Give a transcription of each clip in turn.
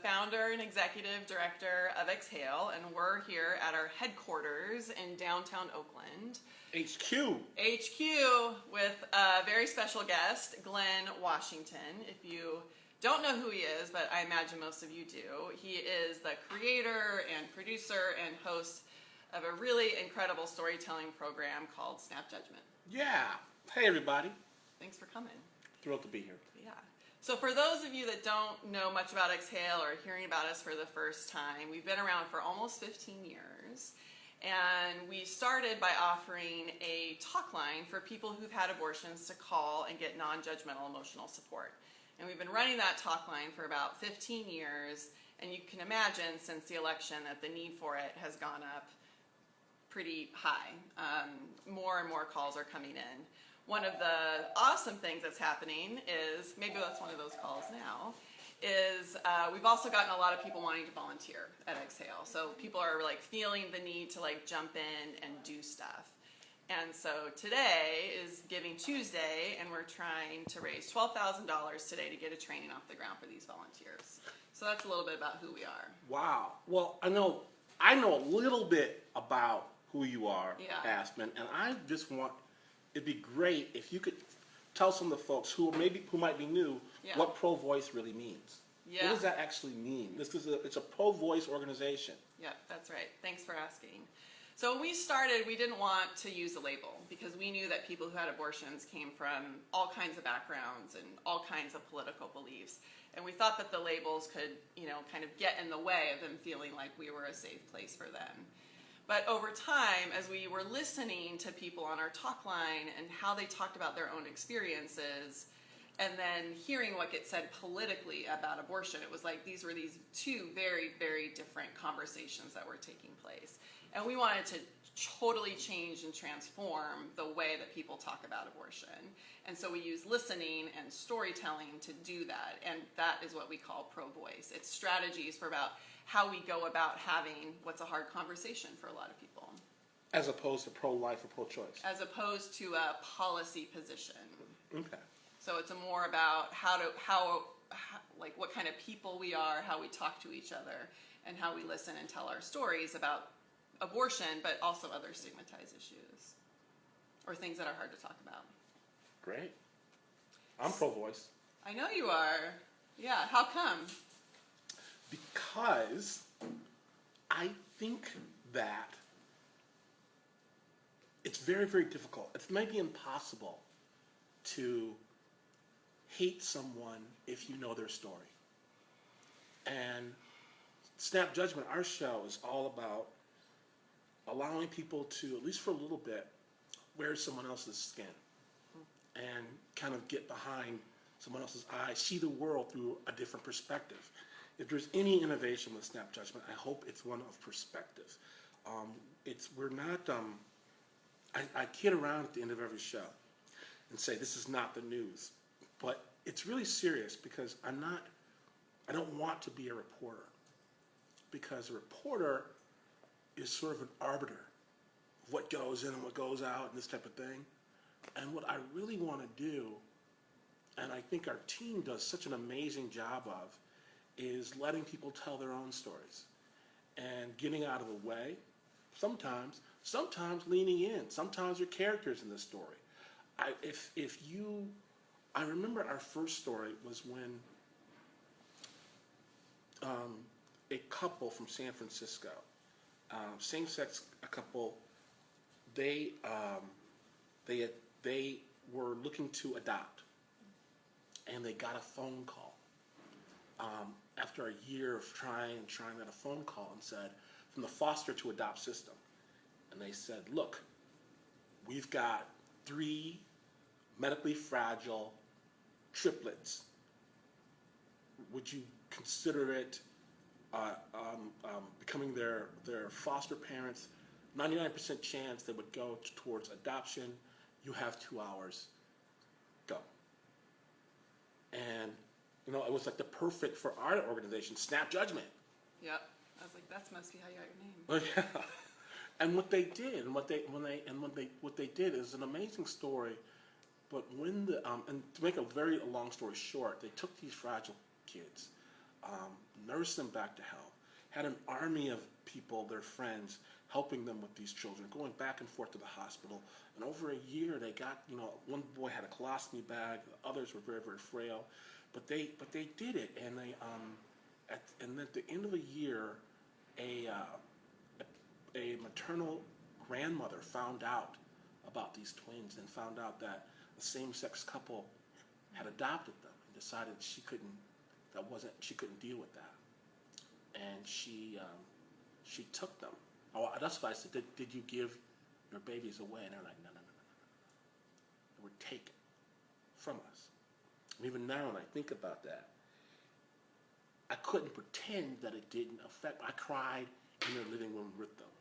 Founder and executive director of Exhale, and we're here at our headquarters in downtown Oakland. HQ. HQ with a very special guest, Glynn Washington. If you don't know who he is, but I imagine most of you do, he is the creator and producer and host of a really incredible storytelling program called Snap Judgment. Yeah. Hey, everybody. Thanks for coming. Thrilled to be here. Yeah. So for those of you that don't know much about Exhale or hearing about us for the first time, we've been around for almost 15 years. And we started by offering a talk line for people who've had abortions to call and get non-judgmental emotional support. And we've been running that talk line for about 15 years. And you can imagine since the election that the need for it has gone up pretty high. More and more calls are coming in. One of the awesome things that's happening is, maybe that's one of those calls now, is we've also gotten a lot of people wanting to volunteer at Exhale. So people are like feeling the need to like jump in and do stuff. And so today is Giving Tuesday, and we're trying to raise $12,000 today to get a training off the ground for these volunteers. So that's a little bit about who we are. Wow. Well, I know a little bit about who you are, Yeah. Aspen, and I just want, it'd be great if you could tell some of the folks who might be new, Yeah. what pro-voice really means. Yeah. What does that actually mean? It's a pro-voice organization. Yeah, that's right. Thanks for asking. So when we started, we didn't want to use a label because we knew that people who had abortions came from all kinds of backgrounds and all kinds of political beliefs. And we thought that the labels could, kind of get in the way of them feeling like we were a safe place for them. But over time, as we were listening to people on our talk line and how they talked about their own experiences, and then hearing what gets said politically about abortion, it was like these were these two very, very different conversations that were taking place. And we wanted to totally change and transform the way that people talk about abortion. And so we use listening and storytelling to do that. And that is what we call pro-voice. It's strategies for about how we go about having what's a hard conversation for a lot of people. As opposed to pro-life or pro-choice. As opposed to a policy position. Okay. So it's more about what kind of people we are, how we talk to each other, and how we listen and tell our stories about abortion, but also other stigmatized issues or things that are hard to talk about. Great. I'm pro-voice. I know you are. Yeah, how come? Because I think that it's very, very difficult. It may be impossible to hate someone if you know their story. And Snap Judgment, our show, is all about allowing people to, at least for a little bit, wear someone else's skin and kind of get behind someone else's eyes, see the world through a different perspective. If there's any innovation with Snap Judgment, I hope it's one of perspective. I kid around at the end of every show and say this is not the news, but it's really serious because I don't want to be a reporter, because a reporter is sort of an arbiter of what goes in and what goes out and this type of thing. And what I really want to do, and I think our team does such an amazing job of, is letting people tell their own stories and getting out of the way. Sometimes leaning in. Sometimes there are characters in the story. I remember our first story was when a couple from San Francisco, same-sex couple, they were looking to adopt, and they got a phone call after a year of trying, got a phone call and said, from the foster to adopt system, and they said, look, we've got 3 medically fragile triplets. Would you consider it becoming their foster parents? 99% chance they would go towards adoption. You have 2 hours. Go. And it was like the perfect for our organization, Snap Judgment. Yep. I was like, that must be how you got your name. Yeah. And what they did, what they did is an amazing story. But when and to make a very long story short, they took these fragile kids, nursed them back to health, had an army of people, their friends, helping them with these children, going back and forth to the hospital. And over a year, they got, one boy had a colostomy bag, the others were very, very frail, but they did it. And and at the end of the year, a maternal grandmother found out about these twins and found out that a same-sex couple had adopted them and decided she couldn't deal with that, and she took them. Oh, that's why I said, did you give your babies away? And they're like, no. They were taken from us. And even now, when I think about that, I couldn't pretend that it didn't affect. I cried in their living room with them.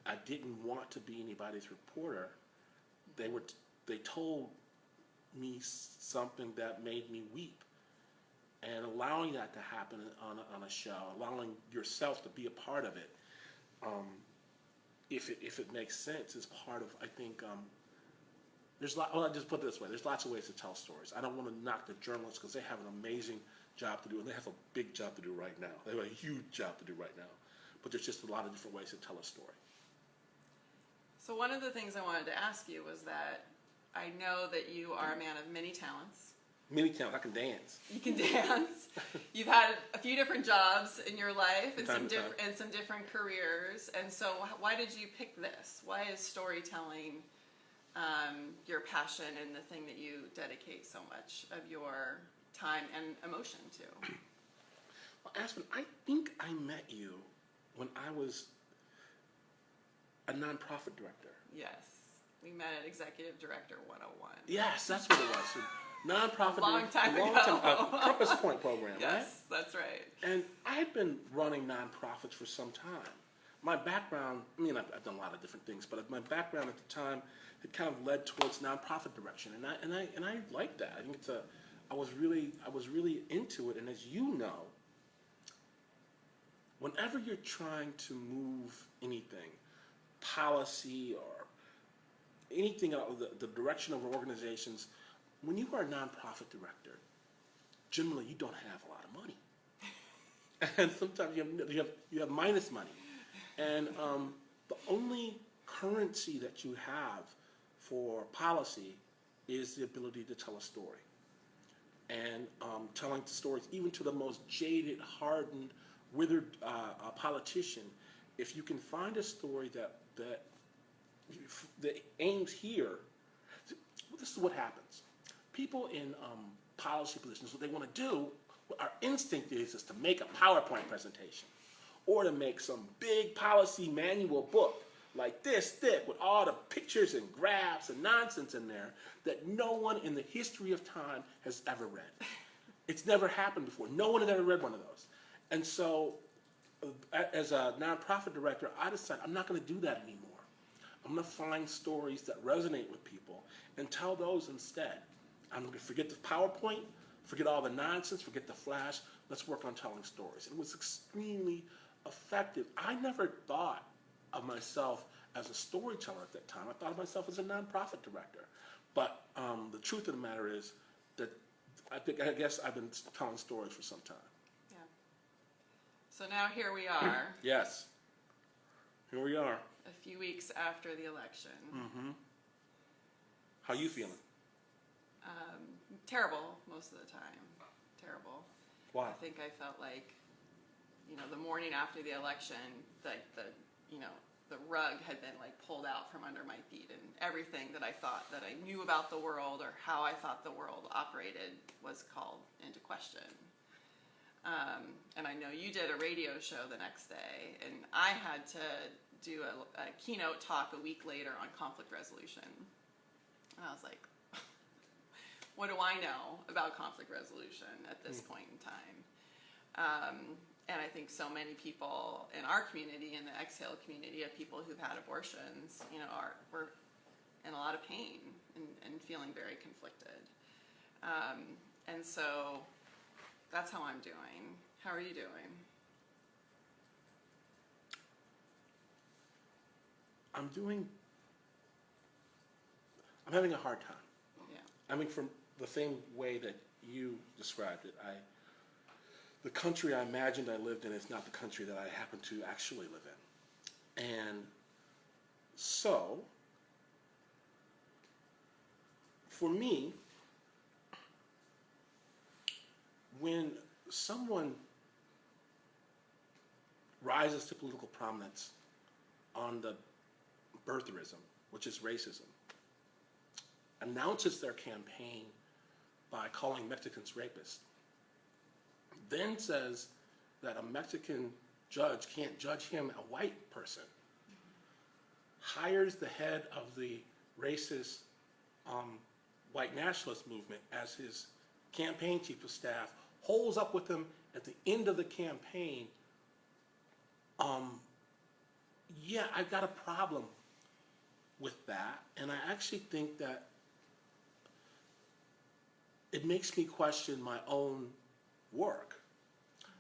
I didn't want to be anybody's reporter. They told me something that made me weep. And allowing that to happen on a show, allowing yourself to be a part of it, if it makes sense, is part of, I think, I'll just put it this way, there's lots of ways to tell stories. I don't want to knock the journalists because they have an amazing job to do, and they have a big job to do right now. They have a huge job to do right now. But there's just a lot of different ways to tell a story. So one of the things I wanted to ask you was that I know that you are a man of many talents. Many talents. I can dance. You can dance. You've had a few different jobs in your life and some different careers. And so why did you pick this? Why is storytelling your passion and the thing that you dedicate so much of your time and emotion to? Well, Aspen, I think I met you when I was a nonprofit director. Yes. We met at Executive Director 101. Yes, that's what it was. So, nonprofit. Long time ago. Purpose Point program, yes, right? Yes, that's right. And I had been running nonprofits for some time. My background, I've done a lot of different things, but my background at the time had kind of led towards nonprofit direction, and I liked that. I think I was really into it. And as you know, whenever you're trying to move anything, policy or anything else, the direction of organizations, when you are a nonprofit director, generally you don't have a lot of money, and sometimes you have minus money, and the only currency that you have for policy is the ability to tell a story, and telling stories even to the most jaded, hardened, withered politician. If you can find a story that aims here, this is what happens. People in policy positions, what they want to do, what our instinct is to make a PowerPoint presentation or to make some big policy manual book like this thick with all the pictures and graphs and nonsense in there that no one in the history of time has ever read. It's never happened before. No one has ever read one of those. And so as a nonprofit director, I decided I'm not going to do that anymore. I'm going to find stories that resonate with people and tell those instead. I'm going to forget the PowerPoint, forget all the nonsense, forget the flash. Let's work on telling stories. It was extremely effective. I never thought of myself as a storyteller at that time. I thought of myself as a nonprofit director. But the truth of the matter is that I guess I've been telling stories for some time. Yeah. So now here we are. Yes. Here we are. A few weeks after the election. Mm-hmm. How you feeling? Terrible most of the time. Terrible. Why? I think I felt like, the morning after the election, the rug had been pulled out from under my feet, and everything that I thought that I knew about the world or how I thought the world operated was called into question. And I know you did a radio show the next day, and I had to do a keynote talk a week later on conflict resolution. And I was like, what do I know about conflict resolution at this point in time? And I think so many people in our community, in the Exhale community, of people who've had abortions, were in a lot of pain and feeling very conflicted. And so that's how I'm doing. How are you doing? I'm having a hard time. Yeah. I mean, from the same way that you described it, the country I imagined I lived in is not the country that I happen to actually live in. And so, for me, when someone rises to political prominence on the birtherism, which is racism, announces their campaign by calling Mexicans rapists, then says that a Mexican judge can't judge him, a white person, hires the head of the racist white nationalist movement as his campaign chief of staff, holds up with him at the end of the campaign, yeah, I've got a problem with that. And I actually think that it makes me question my own work.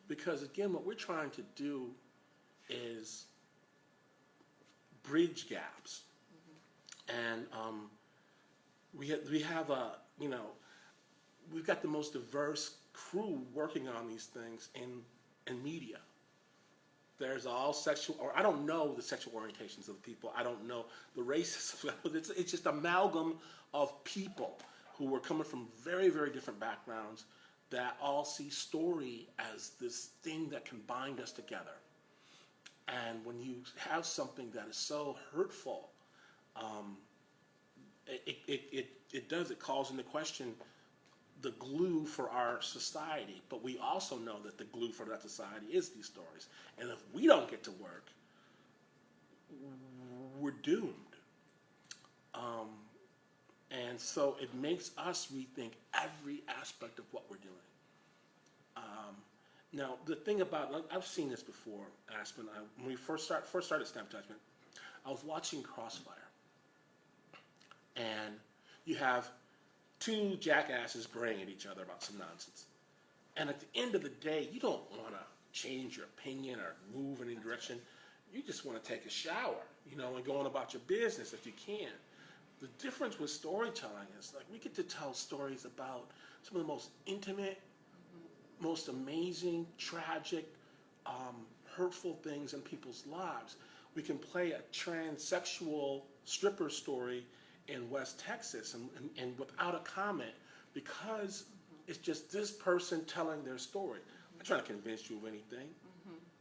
Because again, what we're trying to do is bridge gaps. And we have a, we've got the most diverse crew working on these things in media. There's all sexual, or I don't know the sexual orientations of the people. I don't know the races. It's just amalgam of people who are coming from very, very different backgrounds that all see story as this thing that can bind us together. And when you have something that is so hurtful, it calls into question the glue for our society. But we also know that the glue for that society is these stories. And if we don't get to work, we're doomed. And so it makes us rethink every aspect of what we're doing. Now, the thing about, I've seen this before, Aspen. When we first started Snap Judgment, I was watching Crossfire. And you have two jackasses braying at each other about some nonsense. And at the end of the day, you don't want to change your opinion or move in any direction. You just want to take a shower, and go on about your business if you can. The difference with storytelling is, like, we get to tell stories about some of the most intimate, most amazing, tragic, hurtful things in people's lives. We can play a transsexual stripper story in West Texas and without a comment, because it's just this person telling their story. I'm not trying to convince you of anything.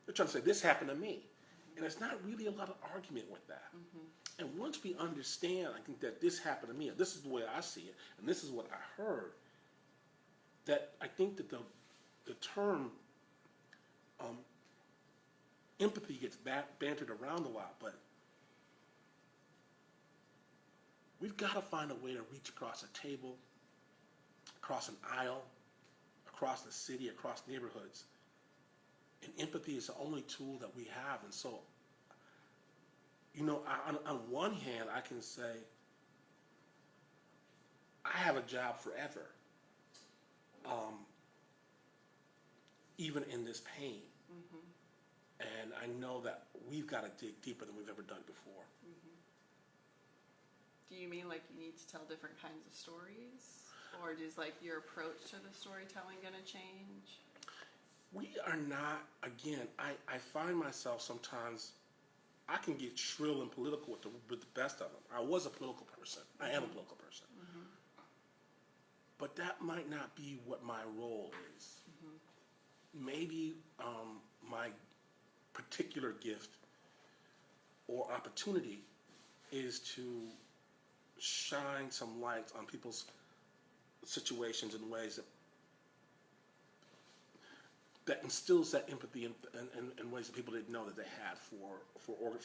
They're trying to say, this happened to me. And there's not really a lot of argument with that. And once we understand, I think, that this happened to me, and this is the way I see it, and this is what I heard, that I think that the term empathy gets bantered around a lot, but we've got to find a way to reach across a table, across an aisle, across the city, across neighborhoods. And empathy is the only tool that we have. And so, on one hand, I can say, I have a job forever, even in this pain. And I know that we've got to dig deeper than we've ever done before. Do you mean like you need to tell different kinds of stories? Or is like your approach to the storytelling going to change? We are not, again, I find myself sometimes, I can get shrill and political with the best of them. I was a political person. I am a political person. But that might not be what my role is. Maybe my particular gift or opportunity is to shine some light on people's situations in ways that instills that empathy in ways that people didn't know that they had for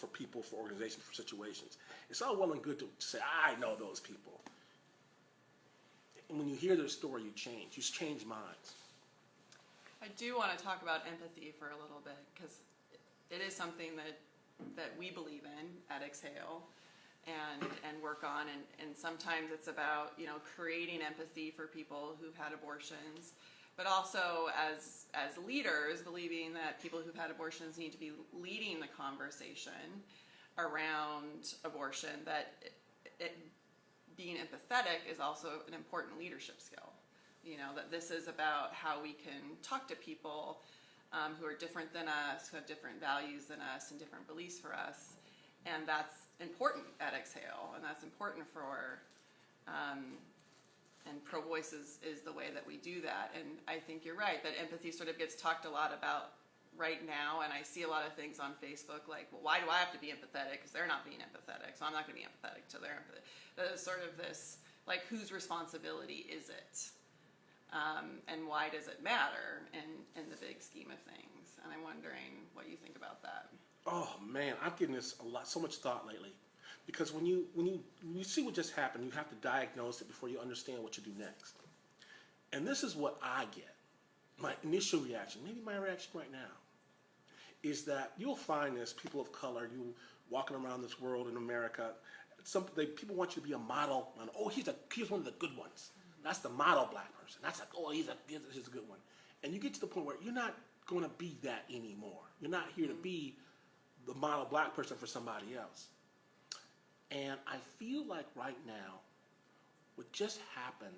people, for organizations, for situations. It's all well and good to say, I know those people. And when you hear their story, you change minds. I do want to talk about empathy for a little bit, because it is something that we believe in at Exhale and work on, and sometimes it's about creating empathy for people who've had abortions, but also as leaders believing that people who've had abortions need to be leading the conversation around abortion, that being empathetic is also an important leadership skill. that this is about how we can talk to people who are different than us, who have different values than us and different beliefs for us. And that's important at Exhale, and that's important for, and Pro Voice is the way that we do that. And I think you're right, that empathy sort of gets talked a lot about right now, and I see a lot of things on Facebook like, well, why do I have to be empathetic? Because they're not being empathetic, so I'm not going to be empathetic to their empathy. That is sort of this, like, whose responsibility is it? And why does it matter in the big scheme of things? And I'm wondering what you think about that. Oh man, I've given this so much thought lately, because when you see what just happened, you have to diagnose it before you understand what you do next. And this is what I get. My initial reaction, maybe my reaction right now, is that you'll find this people of color, you walking around this world in America, people want you to be a model. Oh, he's one of the good ones. That's the model black person. That's like, oh, he's a good one. And you get to the point where you're not going to be that anymore. You're not here to be the model black person for somebody else. And I feel like right now, what just happened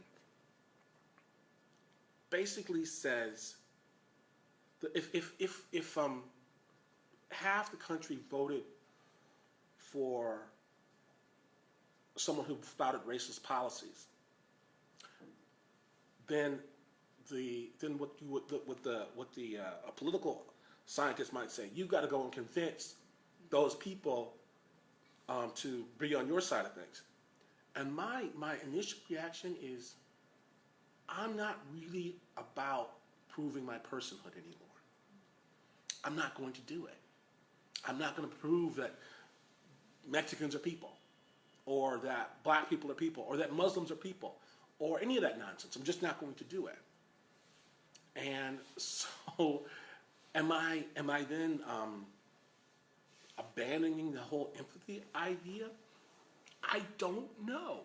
basically says that if half the country voted for someone who spouted racist policies, then what the political scientists might say, you've got to go and convince those people to be on your side of things. And my initial reaction is, I'm not really about proving my personhood anymore. I'm not going to do it. I'm not going to prove that Mexicans are people, or that black people are people, or that Muslims are people, or any of that nonsense. I'm just not going to do it. And so, am I then abandoning the whole empathy idea? I don't know.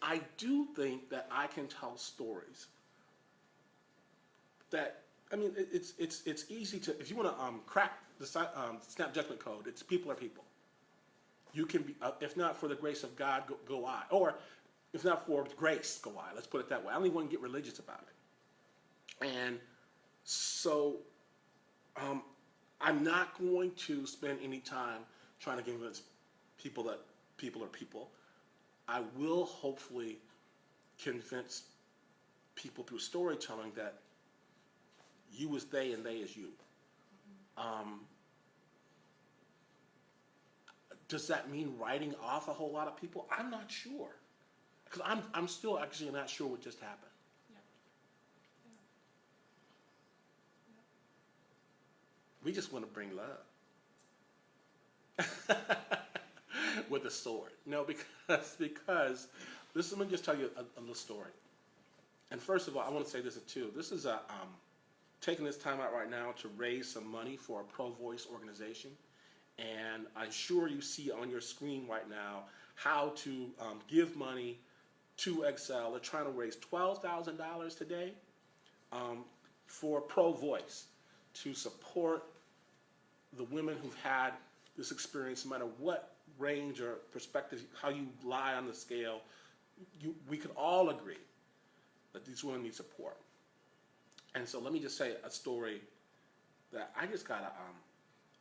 I do think that I can tell stories that, I mean, it's easy to, if you want to crack the snap judgment code, it's people are people. You can be, if not for the grace of God, go I. Or if not for grace, go I. Let's put it that way. I don't even want to get religious about it. And so I'm not going to spend any time trying to convince people that people are people. I will hopefully convince people through storytelling that you is they and they is you. Does that mean writing off a whole lot of people? I'm not sure. Because I'm still actually not sure what just happened. We just want to bring love with a sword. No, because this. Let me just tell you a little story. And first of all, I want to say this too. This is taking this time out right now to raise some money for a pro-voice organization. And I'm sure you see on your screen right now how to give money to Excel. They're trying to raise $12,000 today for pro-voice to support the women who've had this experience, no matter what range or perspective, how you lie on the scale. We could all agree that these women need support. And so let me just say a story that I just got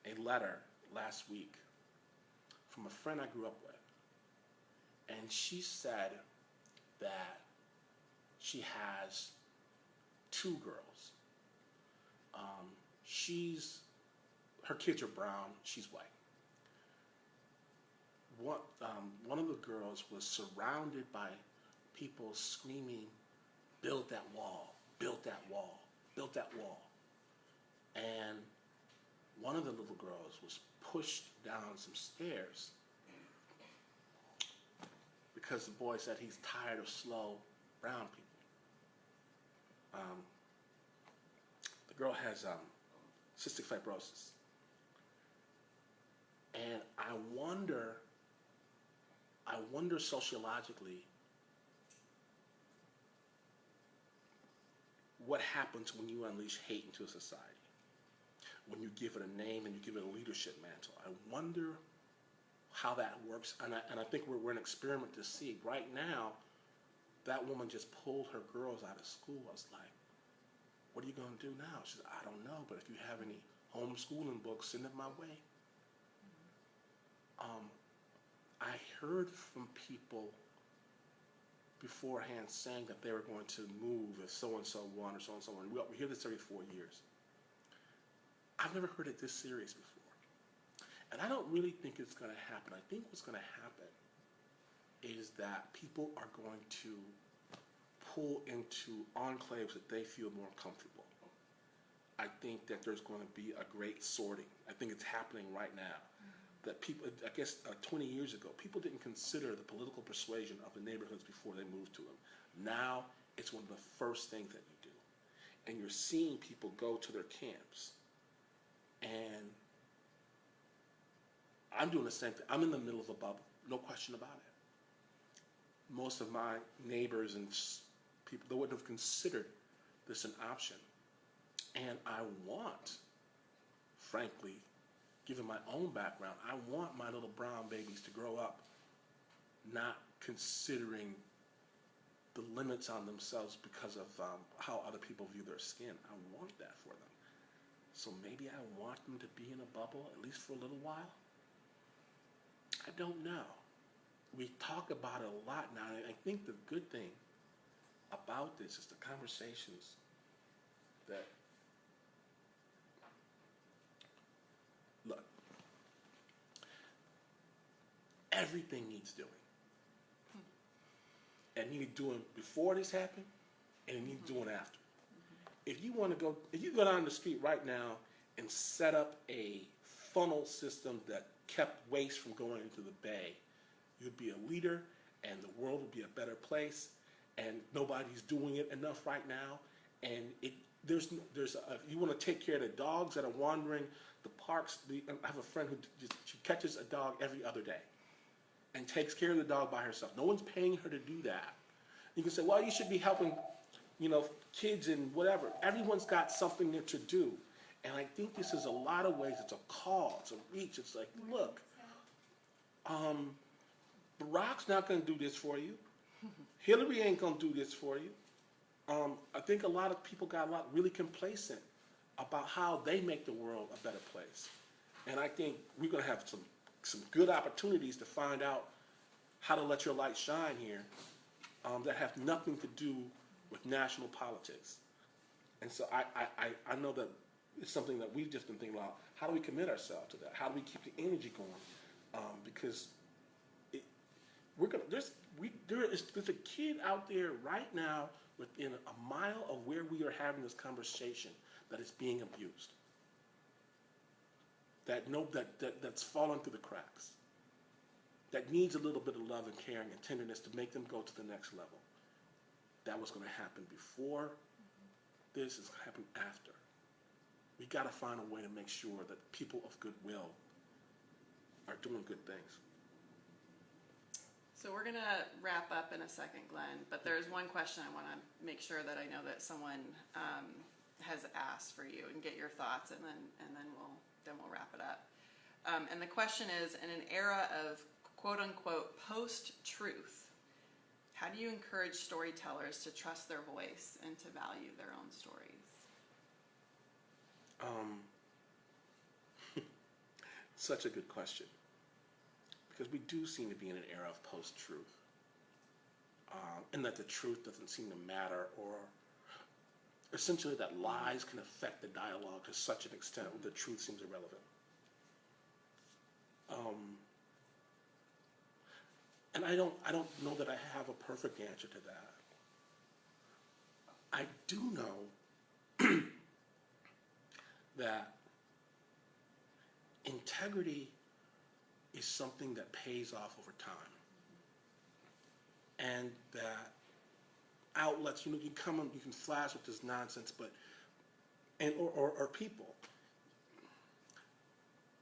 a letter last week from a friend I grew up with. And she said that she has 2 girls. Her kids are brown, she's white. One of the girls was surrounded by people screaming, "Build that wall, build that wall, build that wall." And one of the little girls was pushed down some stairs because the boy said he's tired of slow brown people. The girl has cystic fibrosis. And I wonder sociologically what happens when you unleash hate into a society, when you give it a name and you give it a leadership mantle. I wonder how that works, and I think we're an experiment to see. Right now, that woman just pulled her girls out of school. I was like, what are you going to do now? She said, I don't know, but if you have any homeschooling books, send them my way. I heard from people beforehand saying that they were going to move if so-and-so won or so-and-so won. We hear this every 4 years. I've never heard it this serious before. And I don't really think it's going to happen. I think what's going to happen is that people are going to pull into enclaves that they feel more comfortable. I think that there's going to be a great sorting. I think it's happening right now. That people, I guess 20 years ago, people didn't consider the political persuasion of the neighborhoods before they moved to them. Now, it's one of the first things that you do. And you're seeing people go to their camps. And I'm doing the same thing. I'm in the middle of a bubble, no question about it. Most of my neighbors and people, they wouldn't have considered this an option. And I want, frankly, given my own background, I want my little brown babies to grow up not considering the limits on themselves because of how other people view their skin. I want that for them. So maybe I want them to be in a bubble, at least for a little while. I don't know. We talk about it a lot now, and I think the good thing about this is the conversations that, look, everything needs doing. And needed doing before this happened, and it needs doing after. If you want to go, if you go down the street right now and set up a funnel system that kept waste from going into the bay, you'd be a leader, and the world would be a better place. And nobody's doing it enough right now. And if you want to take care of the dogs that are wandering the parks. I have a friend who she catches a dog every other day and takes care of the dog by herself. No one's paying her to do that. You can say, well, you should be helping, kids and whatever. Everyone's got something to do. And I think this is a lot of ways. It's a call. It's a reach. It's like, look, Barack's not going to do this for you. Hillary ain't going to do this for you. I think a lot of people got really complacent about how they make the world a better place. And I think we're going to have some good opportunities to find out how to let your light shine here that have nothing to do with national politics. And so I know that it's something that we've just been thinking about. How do we commit ourselves to that? How do we keep the energy going? Because there's a kid out there right now within a mile of where we are having this conversation that is being abused. That's fallen through the cracks. That needs a little bit of love and caring and tenderness to make them go to the next level. That was going to happen before. This is going to happen after. We got to find a way to make sure that people of goodwill are doing good things. So we're going to wrap up in a second, Glenn, but there's one question I want to make sure that I know that someone has asked for you and get your thoughts, and then we'll wrap it up. And the question is, in an era of quote-unquote post-truth, how do you encourage storytellers to trust their voice and to value their own stories? Such a good question. Because we do seem to be in an era of post-truth. And that the truth doesn't seem to matter, or essentially that lies can affect the dialogue to such an extent where the truth seems irrelevant. And I don't know that I have a perfect answer to that. I do know that integrity is something that pays off over time. And that outlets, you can flash with this nonsense, or people.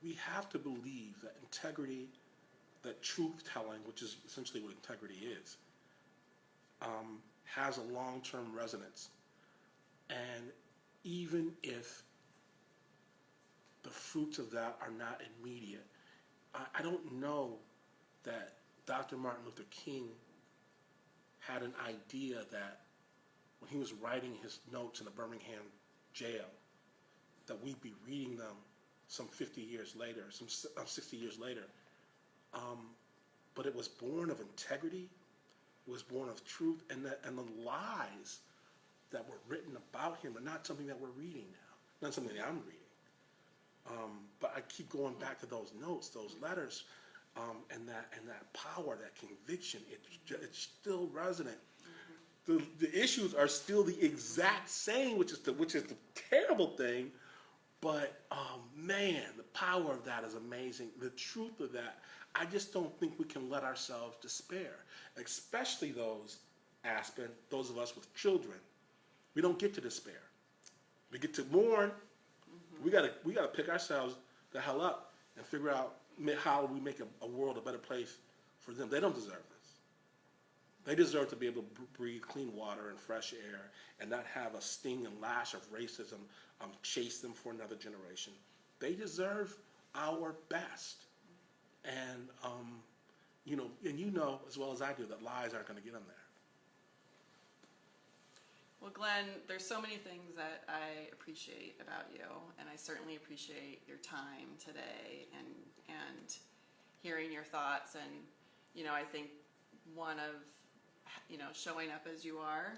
We have to believe that integrity, that truth-telling, which is essentially what integrity is, has a long-term resonance. And even if the fruits of that are not immediate, I don't know that Dr. Martin Luther King had an idea that when he was writing his notes in the Birmingham jail, that we'd be reading them some 50 years later, some 60 years later. But it was born of integrity, it was born of truth, and the lies that were written about him are not something that we're reading now, not something that I'm reading. But I keep going back to those notes, those letters, and that power, that conviction. It's still resonant. The issues are still the exact same, which is the terrible thing. But man, the power of that is amazing. The truth of that, I just don't think we can let ourselves despair, especially those, Aspen, those of us with children. We don't get to despair. We get to mourn. We gotta pick ourselves the hell up and figure out how we make a world a better place for them. They don't deserve this. They deserve to be able to breathe clean water and fresh air and not have a sting and lash of racism chase them for another generation. They deserve our best. And, and you know as well as I do that lies aren't going to get them there. Well, Glenn, there's so many things that I appreciate about you, and I certainly appreciate your time today and hearing your thoughts. And, I think one of, showing up as you are,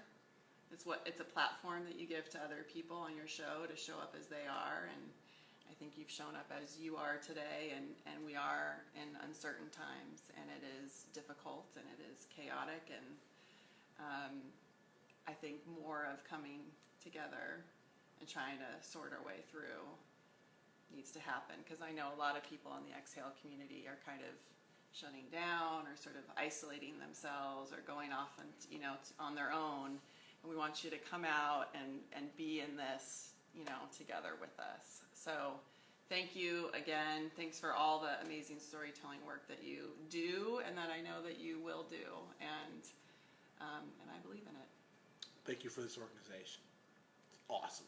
it's a platform that you give to other people on your show to show up as they are. And I think you've shown up as you are today, and we are in uncertain times, and it is difficult and it is chaotic, and I think more of coming together and trying to sort our way through needs to happen, because I know a lot of people in the Exhale community are kind of shutting down or sort of isolating themselves or going off and on their own, and we want you to come out and be in this together with us. So thank you again. Thanks for all the amazing storytelling work that you do and that I know that you will do, and I believe in it. Thank you for this organization. It's awesome.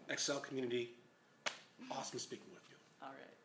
Excel community, awesome speaking with you. All right.